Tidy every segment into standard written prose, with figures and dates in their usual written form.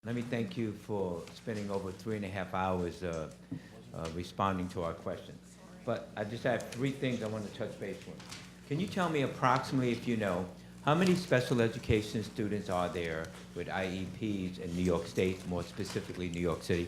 Let me thank you for spending over 3.5 hours responding to our questions. But I just have 3 things I want to touch base with. Can you tell me approximately, if you know, how many special education students are there with IEPs in New York State, more specifically New York City?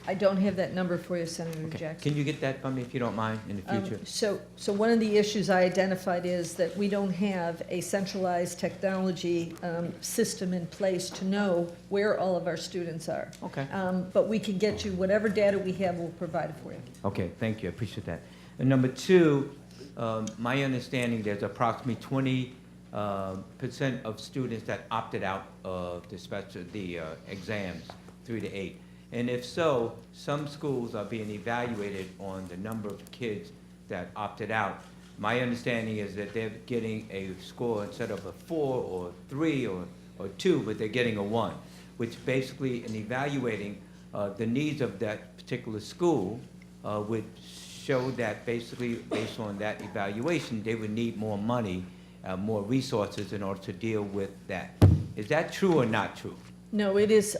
I don't have that number for you, Senator Okay. Jackson. Can you get that from me if you don't mind in the future? So one of the issues I identified is that we don't have a centralized technology system in place to know where all of our students are. Okay. But we can get you whatever data we have, we'll provide it for you. Okay, thank you, I appreciate that. And number 2, my understanding there's approximately 20% of students that opted out of the exams, 3 to 8. And if so, some schools are being evaluated on the number of kids that opted out. My understanding is that they're getting a score instead of a 4 or 3 or 2, but they're getting a 1, which basically in evaluating the needs of that particular school would show that basically based on that evaluation, they would need more money, more resources in order to deal with that. Is that true or not true? No, it is,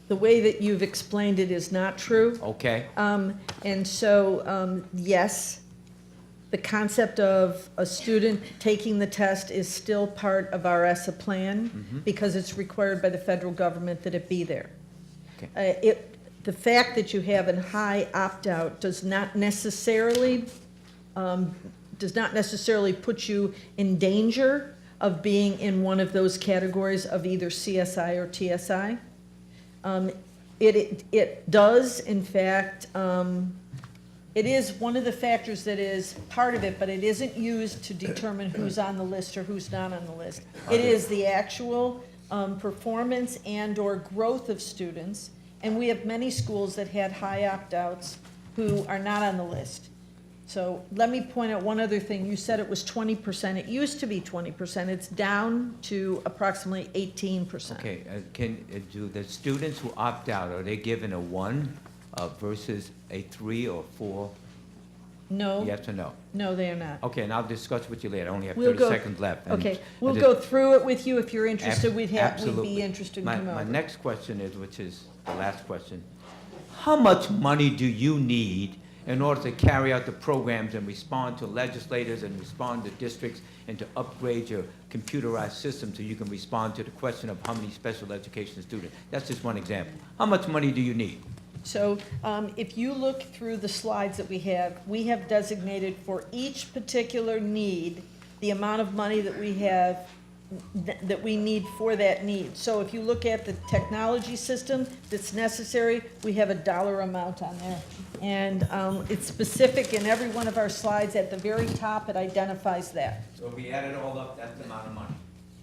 the way that you've explained it is not true. Okay. And so, yes, the concept of a student taking the test is still part of our ESSA plan because it's required by the federal government that it be there. Okay. The fact that you have a high opt-out does not necessarily put you in danger of being in one of those categories of either CSI or TSI. It does, in fact, it is one of the factors that is part of it, but it isn't used to determine who's on the list or who's not on the list. It is the actual performance and or growth of students, and we have many schools that had high opt-outs who are not on the list. So let me point out one other thing. You said it was 20%. It used to be 20%. It's down to approximately 18%. Okay, do the students who opt out, are they given a 1 versus a 3 or 4? No. Yes or no? No, they are not. Okay, and I'll discuss with you later. I only have We'll 30 go- seconds left. And Okay, I we'll just- go through it with you. If you're interested, we'd Absolutely. be interested in coming over. My next question is, which is the last question, how much money do you need in order to carry out the programs and respond to legislators and respond to districts and to upgrade your computerized system so you can respond to the question of how many special education students? That's just one example. How much money do you need? So if you look through the slides that we have designated for each particular need the amount of money that we have that we need for that need. So if you look at the technology system that's necessary, we have a dollar amount on there. And it's specific in every one of our slides. At the very top, it identifies that. So if we add it all up, that's the amount of money.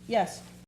Yes.